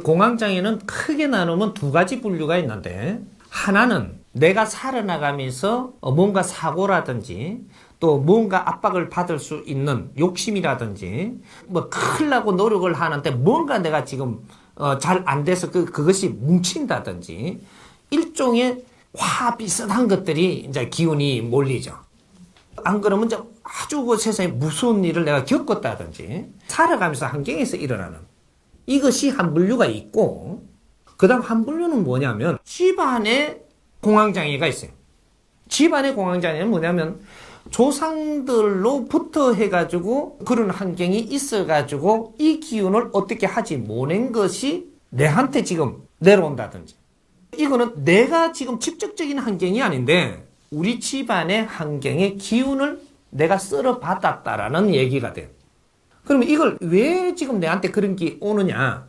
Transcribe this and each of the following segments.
공황장애는 크게 나누면 두 가지 분류가 있는데, 하나는 내가 살아나가면서 뭔가 사고라든지 또 뭔가 압박을 받을 수 있는 욕심이라든지 뭐 큰일 나고 노력을 하는데 뭔가 내가 지금 잘 안 돼서 그것이 뭉친다든지 일종의 화 비슷한 것들이 이제 기운이 몰리죠. 안 그러면 이제 아주 그 세상에 무서운 일을 내가 겪었다든지 살아가면서 환경에서 일어나는 이것이 한 분류가 있고, 그 다음 한 분류는 뭐냐면 집안에 공황장애가 있어요. 집안의 공황장애는 뭐냐면 조상들로부터 해가지고 그런 환경이 있어가지고 이 기운을 어떻게 하지 못한 것이 내한테 지금 내려온다든지, 이거는 내가 지금 직접적인 환경이 아닌데 우리 집안의 환경의 기운을 내가 썰어 받았다라는 얘기가 돼요. 그러면 이걸 왜 지금 내한테 그런 게 오느냐?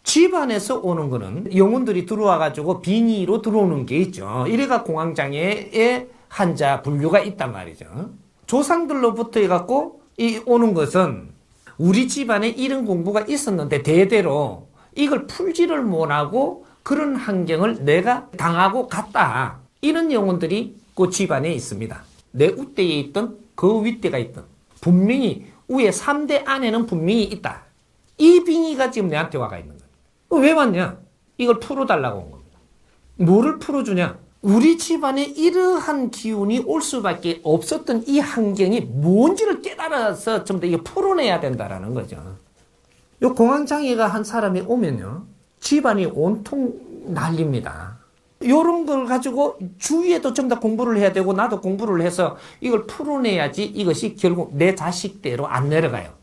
집안에서 오는 거는 영혼들이 들어와가지고 빙의로 들어오는 게 있죠. 이래가 공황장애의 환자 분류가 있단 말이죠. 조상들로부터 해갖고 오는 것은 우리 집안에 이런 공부가 있었는데 대대로 이걸 풀지를 못하고 그런 환경을 내가 당하고 갔다. 이런 영혼들이 그 집안에 있습니다. 내 우대에 있던 그 윗대가 있던 분명히 위에 3대 안에는 분명히 있다. 이 빙의가 지금 내한테 와가 있는 거예요. 왜 왔냐? 이걸 풀어달라고 온 겁니다. 뭐를 풀어주냐? 우리 집안에 이러한 기운이 올 수밖에 없었던 이 환경이 뭔지를 깨달아서 좀 더 이거 풀어내야 된다라는 거죠. 요 공황장애가 한 사람이 오면요, 집안이 온통 난립니다. 요런 걸 가지고 주위에도 좀 더 공부를 해야 되고 나도 공부를 해서 이걸 풀어내야지 이것이 결국 내 자식대로 안 내려가요.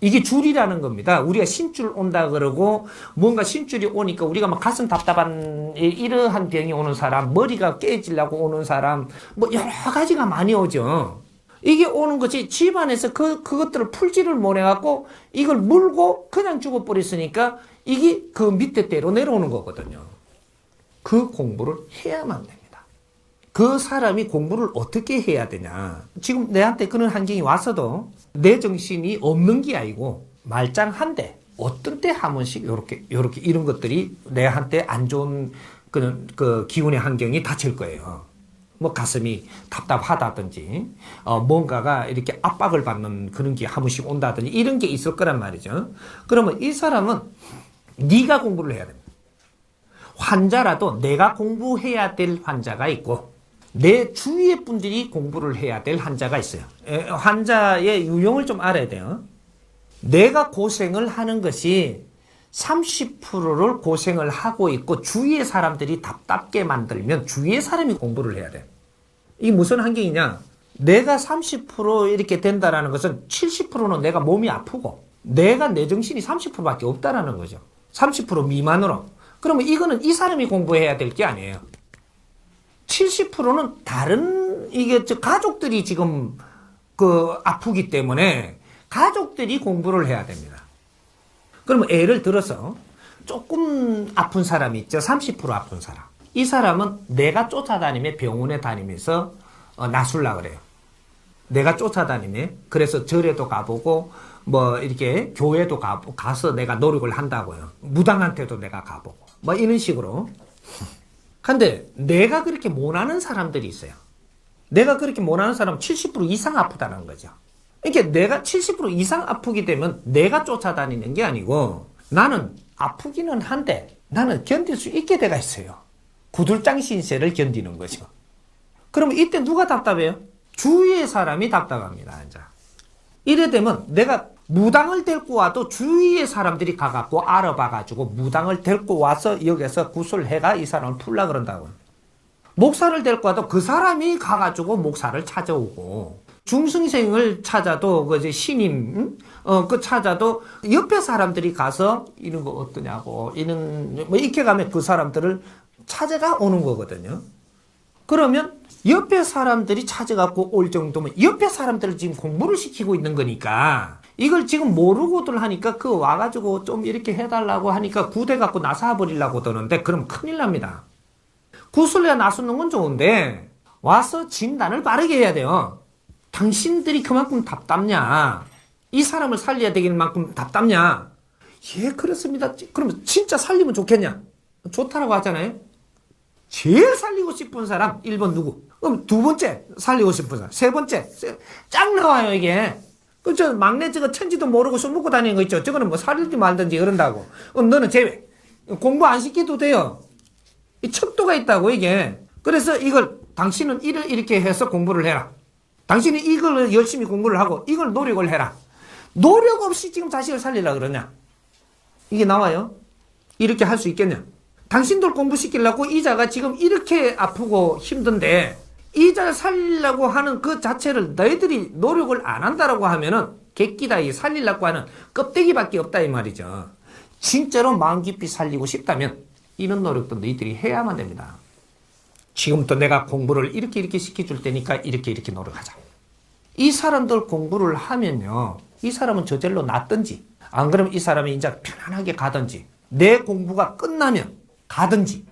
이게 줄이라는 겁니다. 우리가 신줄 온다 그러고 뭔가 신줄이 오니까 우리가 막 가슴 답답한 이러한 병이 오는 사람, 머리가 깨지려고 오는 사람, 뭐 여러 가지가 많이 오죠. 이게 오는 것이 집안에서 그것들을 풀지를 못해갖고 이걸 물고 그냥 죽어버렸으니까 이게 그 밑에 대로 내려오는 거거든요. 그 공부를 해야만 됩니다. 그 사람이 공부를 어떻게 해야 되냐. 지금 내한테 그런 환경이 와서도 내 정신이 없는 게 아니고 말짱한데 어떤 때 한 번씩 요렇게 이런 것들이 내한테 안 좋은 그 기운의 환경이 닥칠 거예요. 뭐 가슴이 답답하다든지 뭔가가 이렇게 압박을 받는 그런 게 한 번씩 온다든지 이런 게 있을 거란 말이죠. 그러면 이 사람은 네가 공부를 해야 됩니다. 환자라도 내가 공부해야 될 환자가 있고 내 주위의 분들이 공부를 해야 될 환자가 있어요. 환자의 유형을 좀 알아야 돼요. 내가 고생을 하는 것이 30%를 고생을 하고 있고 주위의 사람들이 답답게 만들면 주위의 사람이 공부를 해야 돼요. 이게 무슨 환경이냐? 내가 30% 이렇게 된다는 것은 70%는 내가 몸이 아프고 내가 내 정신이 30%밖에 없다라는 거죠. 30% 미만으로. 그러면 이거는 이 사람이 공부해야 될 게 아니에요. 70%는 다른 가족들이 지금 아프기 때문에 가족들이 공부를 해야 됩니다. 그러면 예를 들어서 조금 아픈 사람이 있죠. 30% 아픈 사람. 이 사람은 내가 쫓아다니며 병원에 다니면서 나술라 그래요. 내가 쫓아다니며 그래서 절에도 가보고 뭐 이렇게 교회도 가서 내가 노력을 한다고요. 무당한테도 내가 가보고 뭐 이런 식으로. 근데 내가 그렇게 못하는 사람들이 있어요. 내가 그렇게 못하는 사람은 70% 이상 아프다는 거죠. 그러니까 내가 70% 이상 아프게 되면 내가 쫓아다니는 게 아니고 나는 아프기는 한데 나는 견딜 수 있게 돼가 있어요. 구들장 신세를 견디는 거죠. 그러면 이때 누가 답답해요? 주위의 사람이 답답합니다. 이제. 이래 되면 내가 무당을 데리고 와도 주위의 사람들이 가갖고 알아봐가지고 무당을 데리고 와서 여기서 구슬해가 이 사람을 풀라 그런다고요. 목사를 데리고 와도 그 사람이 가가지고 목사를 찾아오고 중승생을 찾아도 그 신임 찾아도 옆에 사람들이 가서 이런 거 어떠냐고 이런 뭐 이렇게 가면 그 사람들을 찾아가 오는 거거든요. 그러면 옆에 사람들이 찾아갖고 올 정도면 옆에 사람들을 지금 공부를 시키고 있는 거니까 이걸 지금 모르고들 하니까 와가지고 좀 이렇게 해달라고 하니까 구대 갖고 나사버리려고 드는데 그럼 큰일 납니다. 구슬에 나서는 건 좋은데 와서 진단을 빠르게 해야 돼요. 당신들이 그만큼 답답냐? 이 사람을 살려야 되길 만큼 답답냐? 예, 그렇습니다. 그러면 진짜 살리면 좋겠냐? 좋다라고 하잖아요. 제일 살리고 싶은 사람 1번 누구? 그럼 두 번째 살리고 싶은 사람, 세 번째 쫙 나와요 이게. 그저 막내 저거 천지도 모르고 술 먹고 다니는 거 있죠. 저거는 뭐 살릴지 말든지 그런다고. 그럼 너는 제외. 공부 안 시켜도 돼요. 이 척도가 있다고 이게. 그래서 이걸 당신은 이렇게 해서 공부를 해라. 당신은 이걸 열심히 공부를 하고 이걸 노력을 해라. 노력 없이 지금 자식을 살리려고 그러냐? 이게 나와요? 이렇게 할 수 있겠냐? 당신들 공부시키려고 이자가 지금 이렇게 아프고 힘든데 이자를 살리려고 하는 그 자체를 너희들이 노력을 안 한다라고 하면은 객기다. 이 살리려고 하는 껍데기밖에 없다 이 말이죠. 진짜로 마음 깊이 살리고 싶다면 이런 노력도 너희들이 해야만 됩니다. 지금부터 내가 공부를 이렇게 시켜줄 테니까 이렇게 노력하자. 이 사람들 공부를 하면요. 이 사람은 저절로 낫든지 안 그러면 이 사람이 이제 편안하게 가든지 내 공부가 끝나면 가든지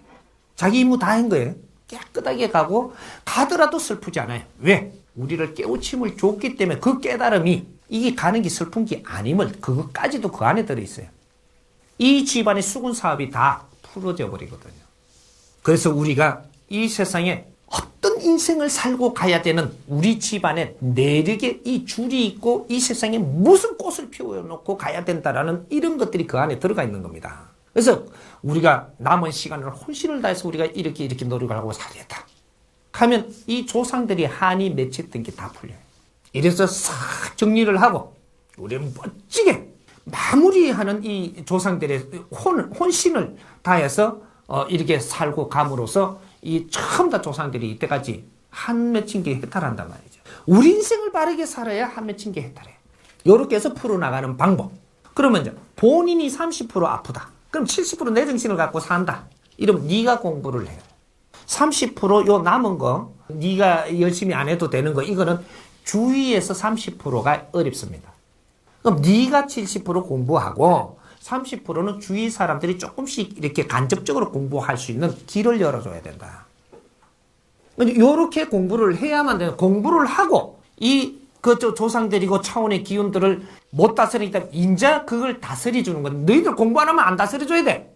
자기 임무 다 한 거예요. 깨끗하게 가고 가더라도 슬프지 않아요. 왜? 우리를 깨우침을 줬기 때문에 그 깨달음이 이게 가는 게 슬픈 게 아님을 그것까지도 그 안에 들어있어요. 이 집안의 수군 사업이 다 풀어져 버리거든요. 그래서 우리가 이 세상에 어떤 인생을 살고 가야 되는 우리 집안에 내력의 이 줄이 있고 이 세상에 무슨 꽃을 피워놓고 가야 된다라는 이런 것들이 그 안에 들어가 있는 겁니다. 그래서 우리가 남은 시간을 혼신을 다해서 우리가 이렇게 노력을 하고 살겠다 하면 이 조상들이 한이 맺혔던 게 다 풀려요. 이래서 싹 정리를 하고 우리는 멋지게 마무리하는 이 조상들의 혼신을 다해서 이렇게 살고 감으로써 이 처음 다 조상들이 이때까지 한 맺힌 게 해탈한단 말이죠. 우리 인생을 바르게 살아야 한 맺힌 게 해탈해요. 이렇게 해서 풀어나가는 방법. 그러면 이제 본인이 30% 아프다. 그럼 70% 내 정신을 갖고 산다. 이러면 네가 공부를 해요. 30%요 남은 거 네가 열심히 안 해도 되는 거 이거는 주위에서 30%가 어렵습니다. 그럼 네가 70% 공부하고 30%는 주위 사람들이 조금씩 이렇게 간접적으로 공부할 수 있는 길을 열어줘야 된다. 이렇게 공부를 해야만 돼요. 공부를 하고 조상들이고 차원의 기운들을 못 다스리기 때문에 인자 그걸 다스려주는 건 너희들 공부 안 하면 안 다스려줘야 돼.